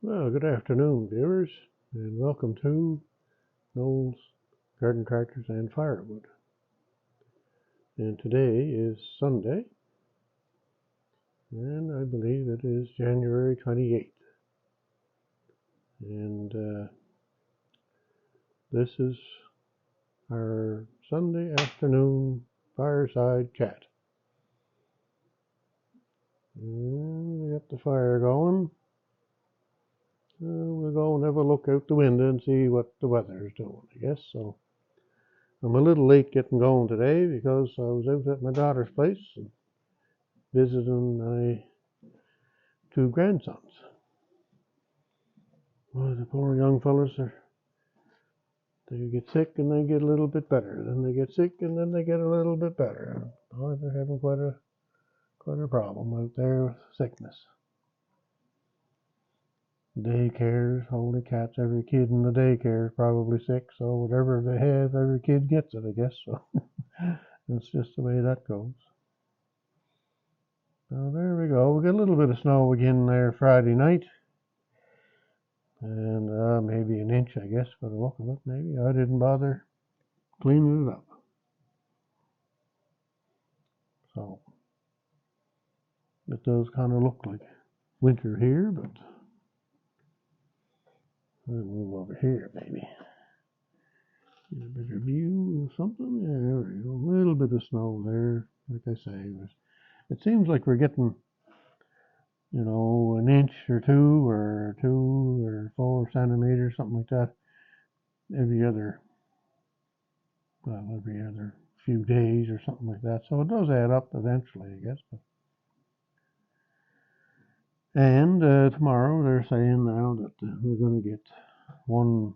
Well, good afternoon, viewers, and welcome to Noel's Garden Tractors and Firewood. And today is Sunday, and I believe it is January 28th. And this is our Sunday afternoon fireside chat. And we got the fire going. We'll go and have a look out the window and see what the weather is doing, I guess. So I'm a little late getting going today because I was out at my daughter's place and visiting my two grandsons. Well, the poor young fellas they get sick and they get a little bit better. Then they get sick and then they get a little bit better. Oh, they're having quite a problem out there with sickness. Daycares, holy cats, every kid in the daycare is probably sick, so whatever they have, every kid gets it, I guess. So that's just the way that goes. So there we go. We got a little bit of snow again there Friday night. And maybe an inch, I guess, by the look of it. Maybe I didn't bother cleaning it up. So it does kind of look like winter here, but I'll move over here maybe. Get a better view of something. Yeah, there we go. A little bit of snow there. Like I say, it seems like we're getting, an inch or 4 centimeters, something like that, every other few days or something like that. So it does add up eventually, I guess. And tomorrow they're saying now that we're going to get one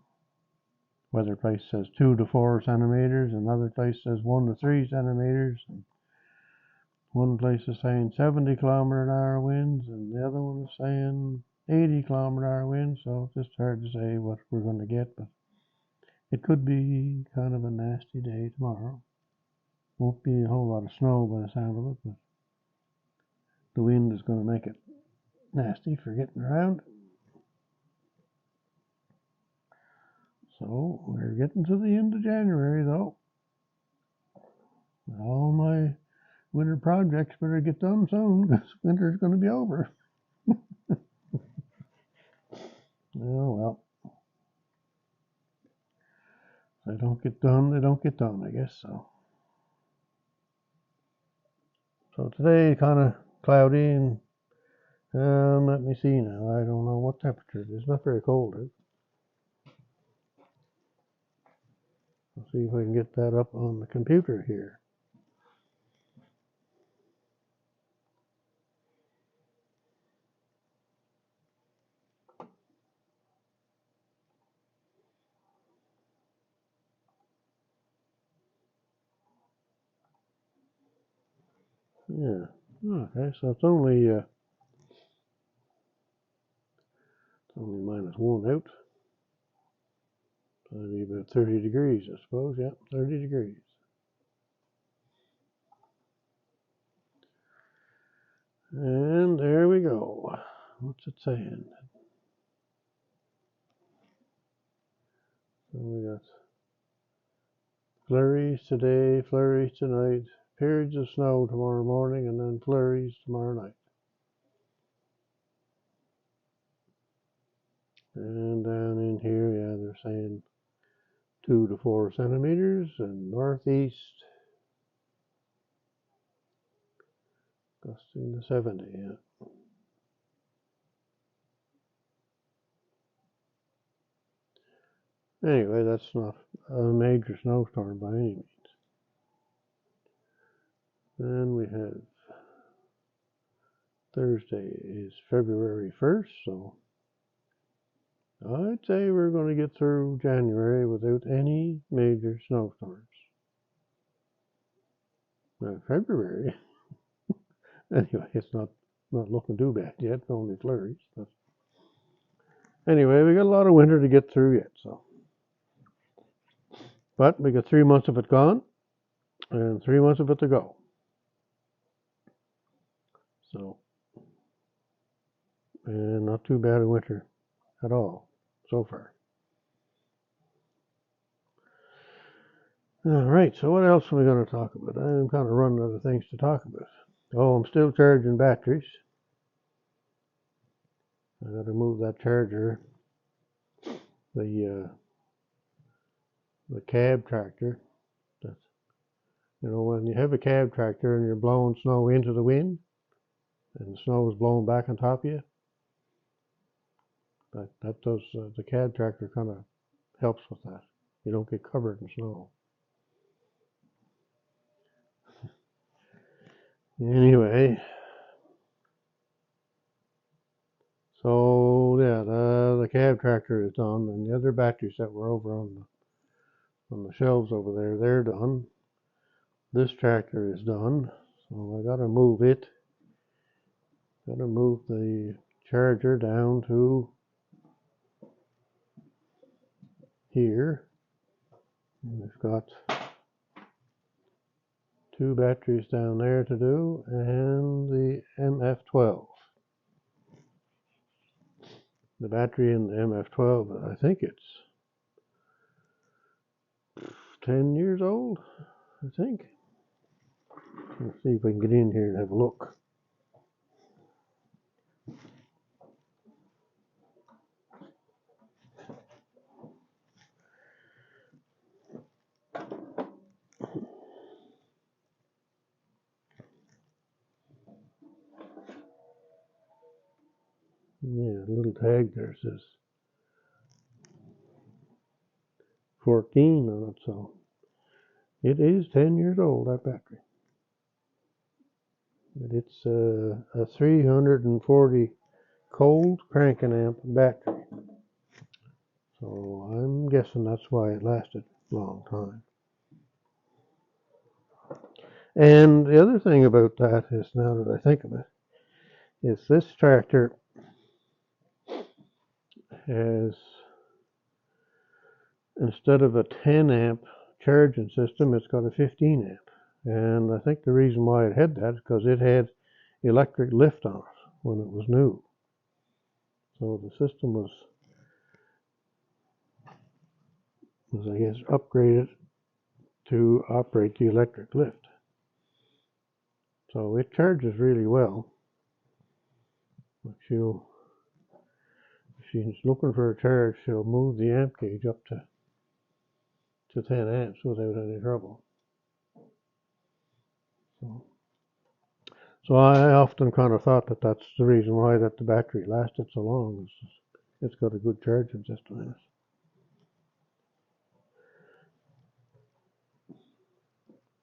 weather place says 2 to 4 centimeters, another place says 1 to 3 centimeters, and one place is saying 70 kilometer an hour winds, and the other one is saying 80 kilometer an hour winds. So it's just hard to say what we're going to get, but it could be kind of a nasty day tomorrow. Won't be a whole lot of snow by the sound of it, but the wind is going to make it nasty for getting around. So we're getting to the end of January though. All my winter projects better get done soon because winter's going to be over. Oh well. If they don't get done, they don't get done, I guess so. So today kind of cloudy and let me see now. I don't know what temperature it is. It's not very cold. I'll see if I can get that up on the computer here. Yeah. Okay, so it's only -1 out. So it'll be about 30 degrees, I suppose. Yeah, 30 degrees. And there we go. What's it saying? So we got flurries today, flurries tonight, periods of snow tomorrow morning, and then flurries tomorrow night. And down in here, yeah, they're saying 2 to 4 centimeters, and northeast gusting to 70. Yeah. Anyway, that's not a major snowstorm by any means. Then we have Thursday is February 1st, so I'd say we're going to get through January without any major snowstorms. February, anyway, it's not looking too bad yet. Only flurries. But anyway, we got a lot of winter to get through yet. So, but we got 3 months of it gone, and 3 months of it to go. So, and not too bad a winter at all so far. All right, so what else are we going to talk about? I'm kind of running out of things to talk about. Oh, I'm still charging batteries. I got to move that charger, the cab tractor. That's, when you have a cab tractor and you're blowing snow into the wind, and the snow is blowing back on top of you, that does the cab tractor kind of helps with that. You don't get covered in snow. Anyway, so yeah, the cab tractor is done, and the other batteries that were over on the shelves over there, they're done. This tractor is done, so I gotta move it. Gotta move the charger down to here. And we've got 2 batteries down there to do, and the MF12. The battery in the MF12, I think it's 10 years old, I think. Let's see if we can get in here and have a look. Yeah, a little tag there says 14 on it, so it is 10 years old, that battery. But it's a 340 cold cranking amp battery. So I'm guessing that's why it lasted a long time. And the other thing about that is, now that I think of it, is this tractor has, instead of a 10 amp charging system, it's got a 15 amp. And I think the reason why it had that is because it had electric lift on it when it was new. So the system was I guess, upgraded to operate the electric lift. So it charges really well. If she's looking for a charge, she'll move the amp gauge up to 10 amps without any trouble. So I often kind of thought that that's the reason why that the battery lasted so long. It's got a good charging system in it.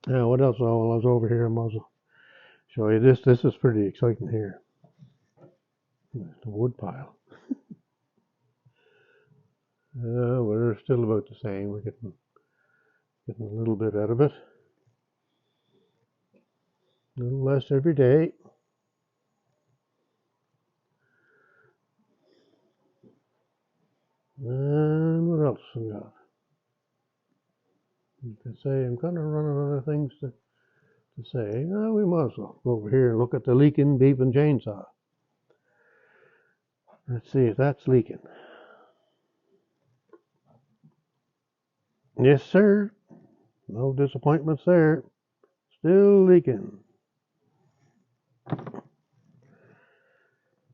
Now, what else? While I was over here, I might as well show you this. This is pretty exciting here. The wood pile. We're still about the same. We're getting a little bit out of it. A little less every day. And what else we got? You can say I'm kind of running out of things to say. No, we might as well go over here and look at the leaking beeping chainsaw. Let's see if that's leaking. Yes, sir. No disappointments there. Still leaking.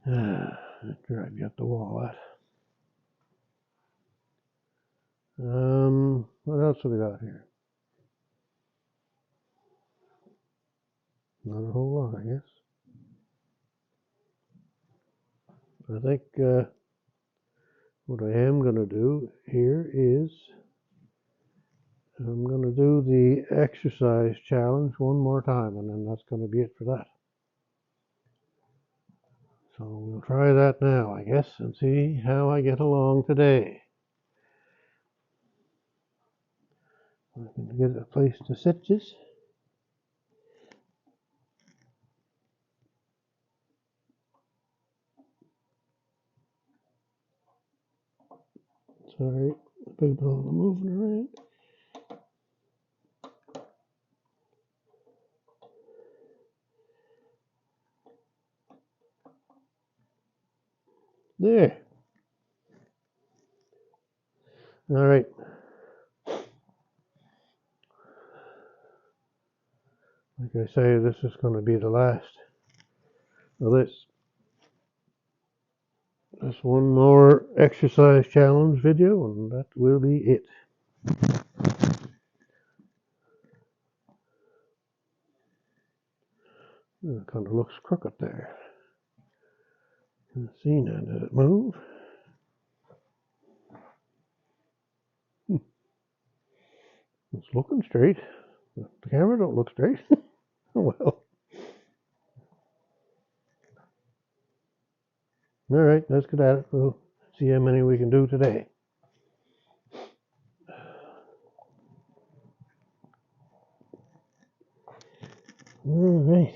Drive you up the wall, that. What else have we got here? Not a whole lot, I guess. I think what I am going to do here is I'm going to do the exercise challenge one more time, and then that's going to be it for that. So we'll try that now, I guess, and see how I get along today. I can get a place to sit this. Sorry about all the moving around. There. All right. Like I say, this is going to be the last of this. Just one more exercise challenge video, and that will be it. It kind of looks crooked there. Let's see now, did it move? It's looking straight. The camera don't look straight. Oh well. All right, let's get at it. We'll see how many we can do today. All right.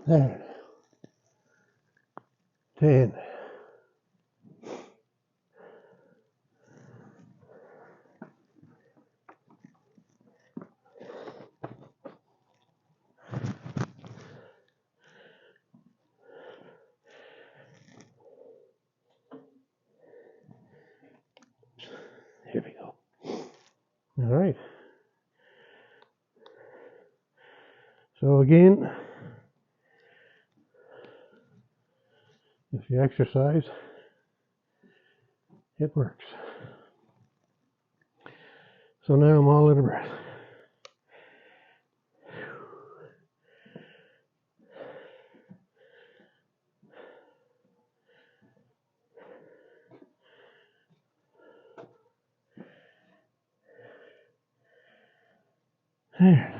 There. 10. Here we go. All right. So again, if you exercise, it works. So now I'm all out of breath. There.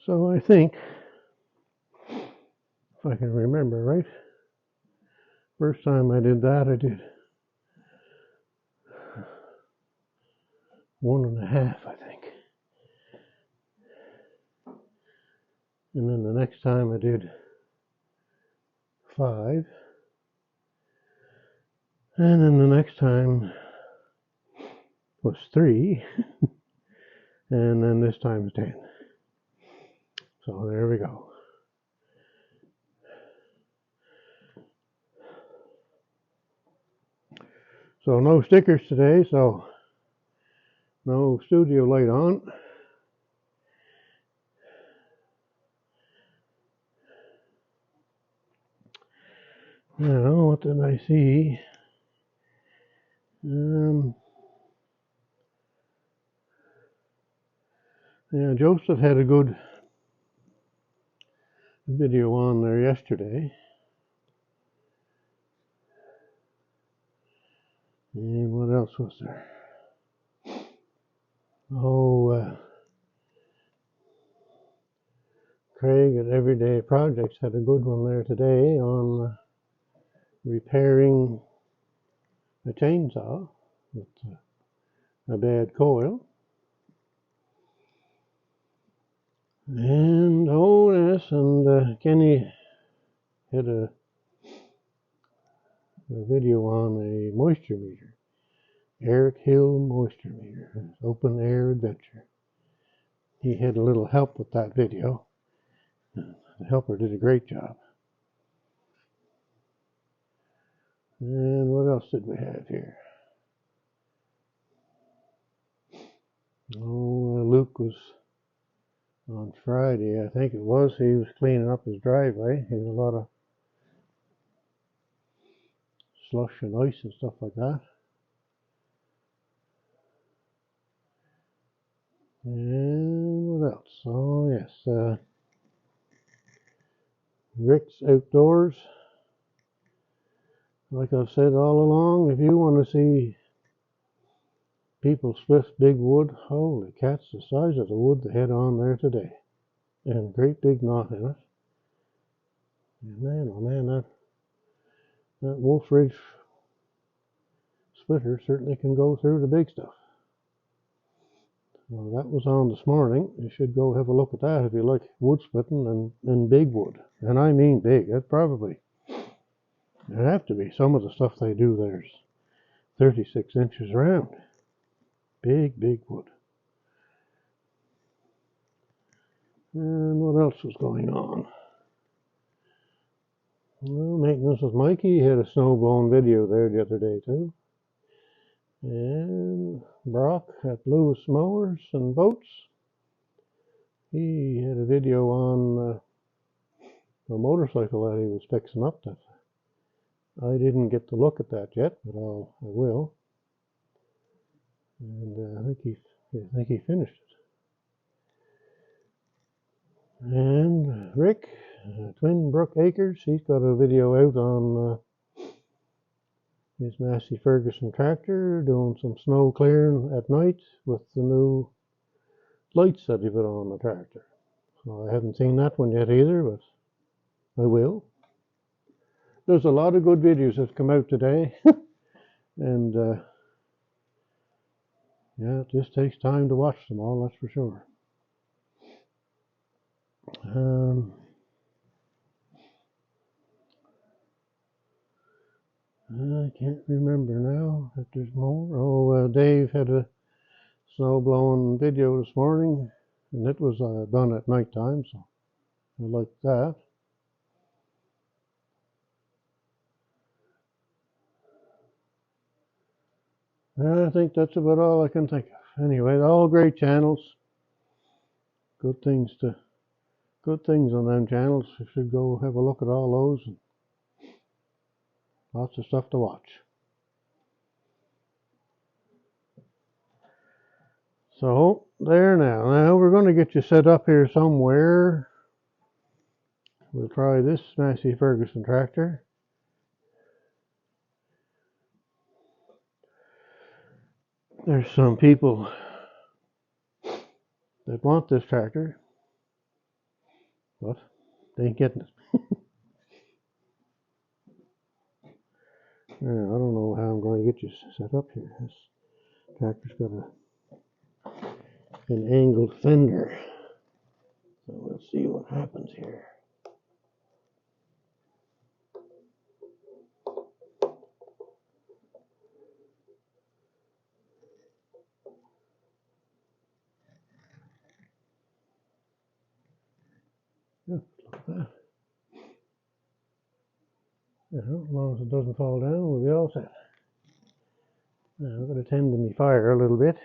So I think, if I can remember right, first time I did that, I did 1.5, I think. And then the next time I did 5. And then the next time was 3. And then this time is 10. So there we go. So no stickers today, so no studio light on. Now, what did I see? Yeah, Joseph had a good video on there yesterday. And what else was there? Oh, Craig at Everyday Projects had a good one there today on repairing a chainsaw with a bad coil. And oh yes, and Kenny had a video on a moisture meter, Eric Hill moisture meter, open air adventure. He had a little help with that video. The helper did a great job. And what else did we have here? Oh, Luke was on Friday, I think it was. He was cleaning up his driveway. He had a lot of slush and ice and stuff like that. And what else? Oh, yes. Rick's Outdoors. Like I've said all along, if you want to see people split big wood, holy cats, the size of the wood they had on there today. And great big knot in it. And man, oh man, that Wolf Ridge splitter certainly can go through the big stuff. Well, that was on this morning. You should go have a look at that if you like wood splitting and big wood. And I mean big. That probably, it'd have to be. Some of the stuff they do there's 36 inches around. Big, big wood. And what else was going on? Well, maintenance with Mikey. He had a snowblown video there the other day too. And Brock at Lewis Mowers and Boats. He had a video on a motorcycle that he was fixing up. That I didn't get to look at that yet, but I will. And I think he finished it. And Rick, Twin Brook Acres, he's got a video out on his Massey Ferguson tractor doing some snow clearing at night with the new lights that he put on the tractor. So I haven't seen that one yet either, but I will. There's a lot of good videos that come out today, and yeah, it just takes time to watch them all, that's for sure. I can't remember now if there's more. Oh, Dave had a snow blowing video this morning, and it was done at night time, so I liked that. I think that's about all I can think of. Anyway, all great channels. Good things on them channels. You should go have a look at all those. And lots of stuff to watch. So there now. Now we're going to get you set up here somewhere. We'll try this Massey Ferguson tractor. There's some people that want this tractor, but they ain't getting it. Yeah, I don't know how I'm going to get you set up here. This tractor's got an angled fender. So we'll see what happens here. Yeah, look at that. Yeah, as long as it doesn't fall down, we'll be all set. Now I've got to tend to my fire a little bit.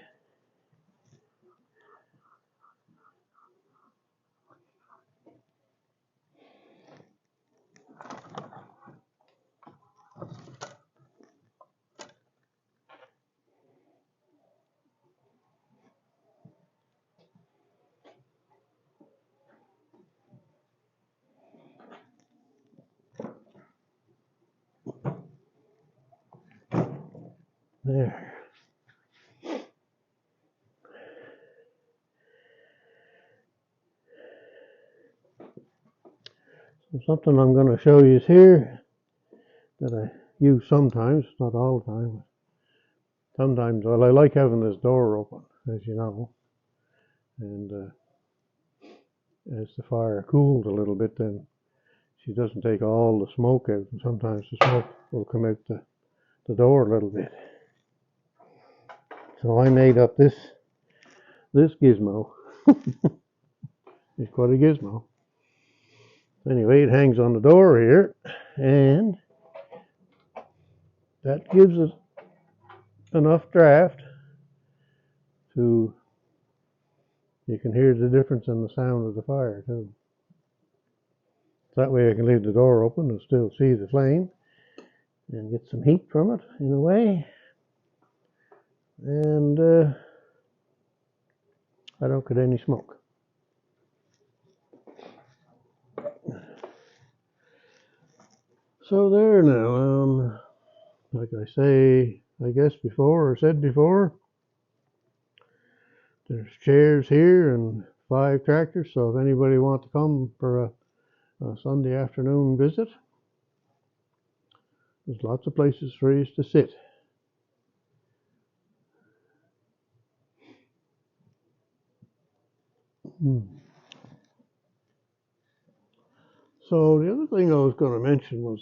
There. So something I'm going to show you is here that I use sometimes, not all the time. Sometimes, well, I like having this door open, as you know. And as the fire cools a little bit, then she doesn't take all the smoke out. And sometimes the smoke will come out the door a little bit. So I made up this gizmo. It's quite a gizmo. Anyway, it hangs on the door here, and that gives it enough draft to, you can hear the difference in the sound of the fire too. That way I can leave the door open and still see the flame and get some heat from it in a way. And I don't get any smoke. So there now, like I say, I guess before, or said before, there's chairs here and 5 tractors, so if anybody wants to come for a Sunday afternoon visit, there's lots of places for you to sit. So the other thing I was going to mention was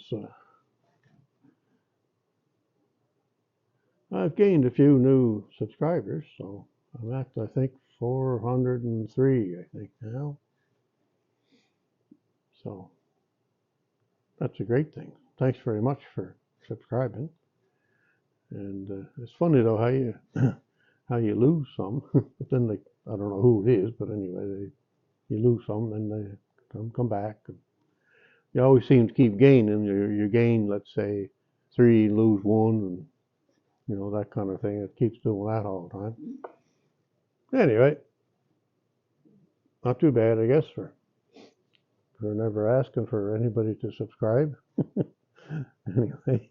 I've gained a few new subscribers, so I'm at, I think, 403, I think, now. So that's a great thing. Thanks very much for subscribing. And it's funny though how you how you lose some, but then I don't know who it is, but anyway, you lose some, then they come back. And you always seem to keep gaining. You gain, let's say, 3, lose 1, and that kind of thing. It keeps doing that all the time. Anyway, not too bad, I guess, for never asking for anybody to subscribe. Anyway,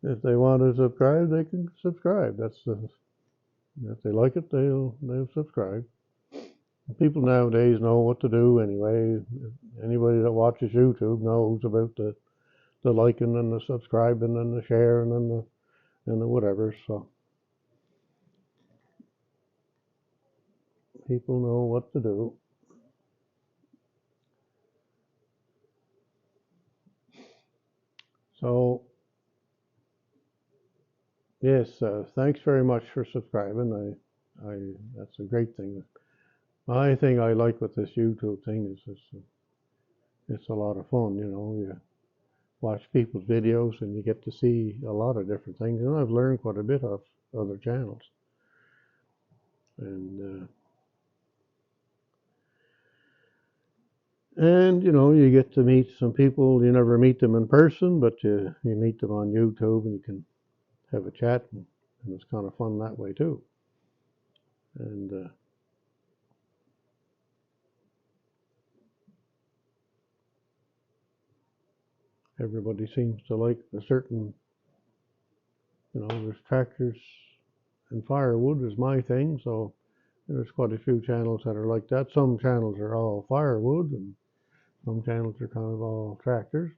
if they want to subscribe, they can subscribe. If they like it, they'll subscribe. People nowadays know what to do anyway. Anybody that watches YouTube knows about the liking and the subscribing and the sharing and the whatever. So people know what to do. So yes, thanks very much for subscribing. I that's a great thing. My thing I like with this YouTube thing is it's a lot of fun. You watch people's videos and you get to see a lot of different things. And I've learned quite a bit of other channels. And you get to meet some people. You never meet them in person, but you meet them on YouTube and you can have a chat, and it's kind of fun that way too. And everybody seems to like a certain, there's tractors and firewood is my thing, so there's quite a few channels that are like that. Some channels are all firewood, and some channels are kind of all tractors.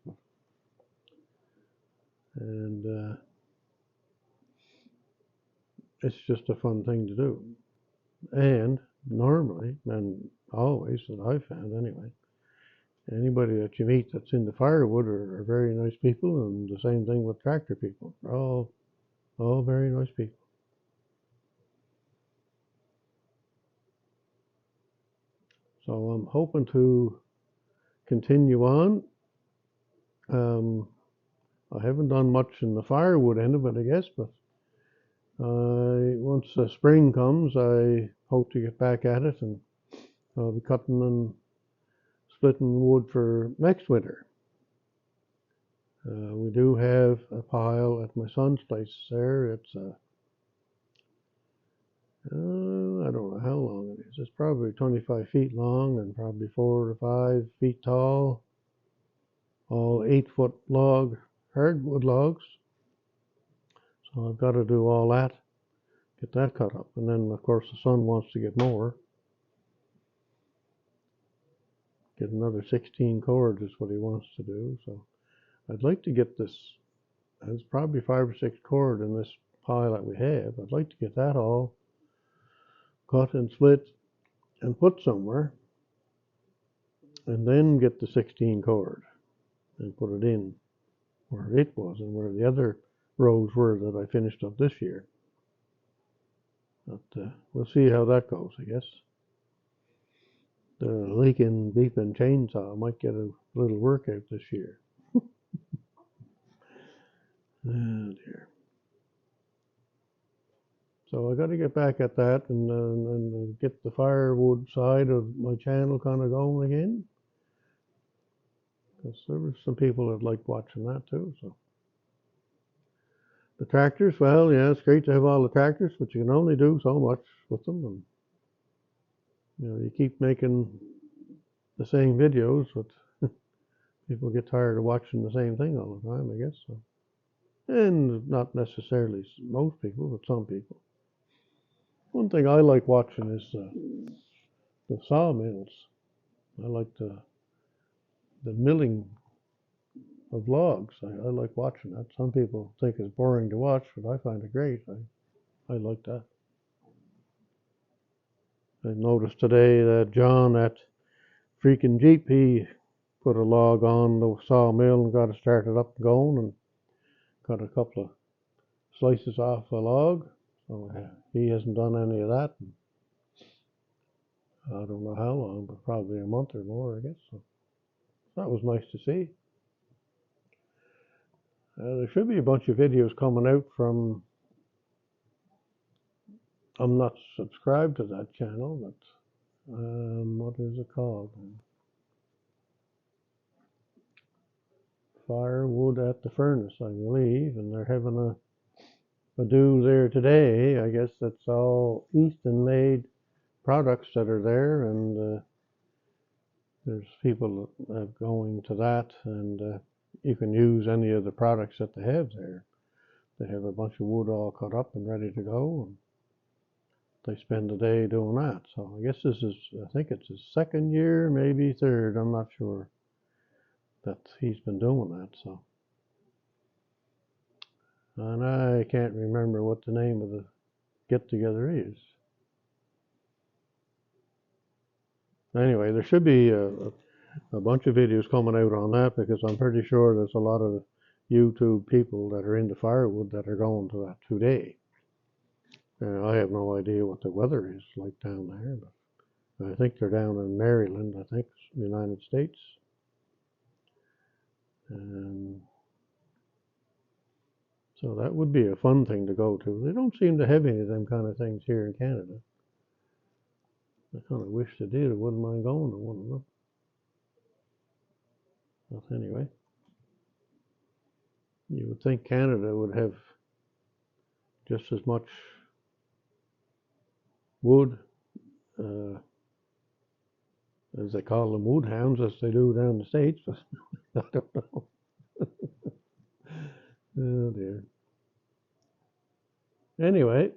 And it's just a fun thing to do. And normally, and always, that I've found anyway, anybody that you meet that's into firewood are very nice people, and the same thing with tractor people. They're all very nice people. So I'm hoping to continue on. I haven't done much in the firewood end of it, I guess, but once the spring comes, I hope to get back at it, and I'll be cutting and splitting wood for next winter. We do have a pile at my son's place there. It's I don't know how long it is. It's probably 25 feet long and probably 4 to 5 feet tall. All 8-foot hardwood logs. So I've got to do all that, get that cut up. And then, of course, the son wants to get more. Get another 16 cords is what he wants to do. So I'd like to get this. There's probably 5 or 6 cord in this pile that we have. I'd like to get that all cut and split and put somewhere, and then get the 16 cord and put it in where it was and where the other rows were that I finished up this year. But we'll see how that goes, I guess. The leaking, beeping chainsaw might get a little workout this year. Oh dear. So I got to get back at that and get the firewood side of my channel kind of going again. Because there were some people that liked watching that too. So the tractors, well, yeah, it's great to have all the tractors, but you can only do so much with them. And you keep making the same videos, but People get tired of watching the same thing all the time, I guess. So. And not necessarily most people, but some people. One thing I like watching is the sawmills. I like the milling of logs. I like watching that. Some people think it's boring to watch, but I find it great. I like that. I noticed today that John at freaking Jeep, he put a log on the sawmill and got it started up and going and got a couple of slices off the log. So he hasn't done any of that. I don't know how long, but probably a month or more, I guess. So that was nice to see. There should be a bunch of videos coming out from. I'm not subscribed to that channel, but what is it called? Firewood at the Furnace, I believe, and they're having a do there today. I guess that's all Easton made products that are there, and there's people going to that, and you can use any of the products that they have there. They have a bunch of wood all cut up and ready to go, and they spend the day doing that. So I guess I think it's his second year, maybe third, I'm not sure, that he's been doing that. So, and I can't remember what the name of the get-together is. Anyway, there should be a bunch of videos coming out on that, because I'm pretty sure there's a lot of YouTube people that are into firewood that are going to that today. I have no idea what the weather is like down there, but I think they're down in Maryland, I think, United States. And so that would be a fun thing to go to. They don't seem to have any of them kind of things here in Canada. I kind of wish they did. I wouldn't mind going to one of them. But anyway, you would think Canada would have just as much wood, as they call them, wood hounds, as they do down the States, but I don't know. Oh dear. Anyway,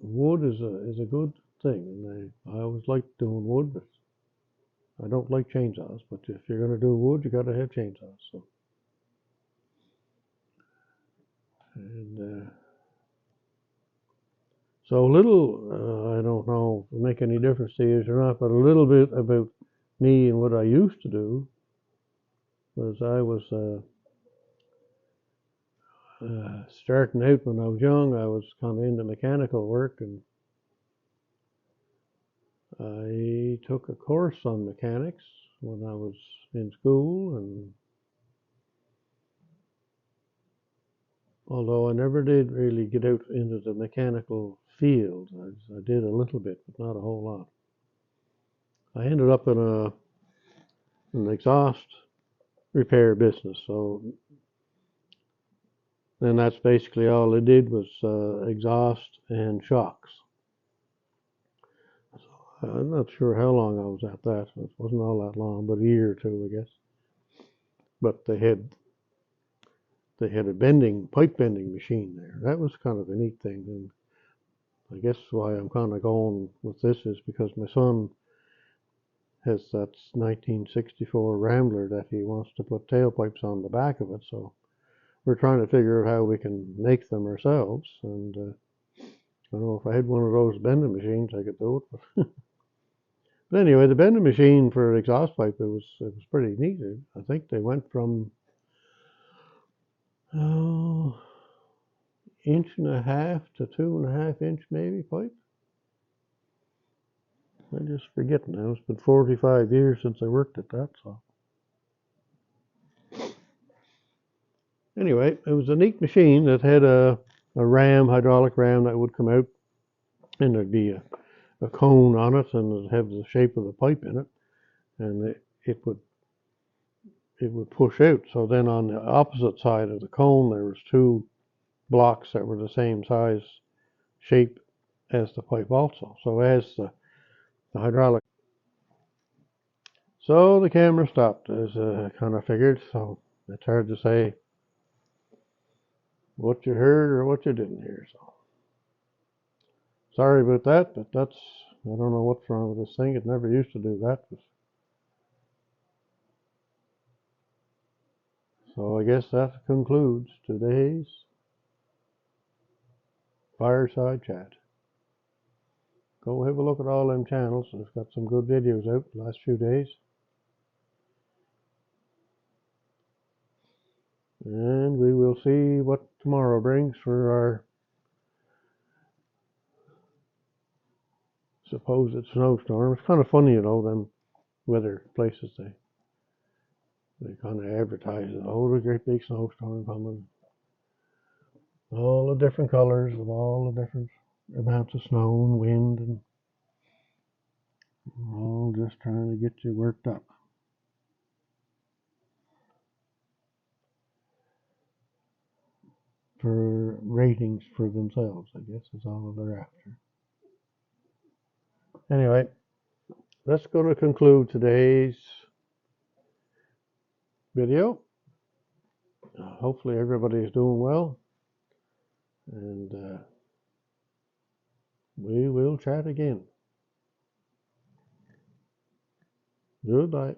wood is a good thing, and I always liked doing wood, but I don't like chainsaws. But if you're going to do wood, you got to have chainsaws. So, and so a little, I don't know if it'll make any difference to you or not, but a little bit about me and what I used to do was I was starting out when I was young. I was kind of into mechanical work, and I took a course on mechanics when I was in school, and although I never did really get out into the mechanical field, I did a little bit, but not a whole lot. I ended up in an exhaust repair business, so then that's basically all I did was exhaust and shocks. So I'm not sure how long I was at that. It wasn't all that long, but a year or two, I guess. But they had a pipe bending machine there. That was kind of a neat thing, and I guess why I'm kind of going with this is because my son has that 1964 Rambler that he wants to put tailpipes on the back of it. So we're trying to figure out how we can make them ourselves. And I don't know, if I had one of those bending machines, I could do it. But anyway, the bending machine for exhaust pipe, it was pretty neat. I think they went from inch and a half to 2.5 inch maybe pipe. I just forget now. It's been 45 years since I worked at that. So anyway, it was a neat machine that had a hydraulic ram that would come out, and there'd be a cone on it, and it'd have the shape of the pipe in it, and it would push out. So then on the opposite side of the cone, there was two blocks that were the same size shape as the pipe also. So as the hydraulic So the camera stopped, as I kind of figured, so it's hard to say what you heard or what you didn't hear. So sorry about that, but I don't know what's wrong with this thing. It never used to do that. So I guess that concludes today's fireside chat. Go have a look at all them channels. I've got some good videos out the last few days. And we will see what tomorrow brings for our supposed snowstorm. It's kind of funny, them weather places, they kind of advertise it. Oh, the great big snowstorm coming. All the different colors with all the different amounts of snow and wind, and all just trying to get you worked up for ratings for themselves, I guess is all they're after. Anyway, that's going to conclude today's video. Hopefully everybody is doing well, and we will chat again. Goodbye.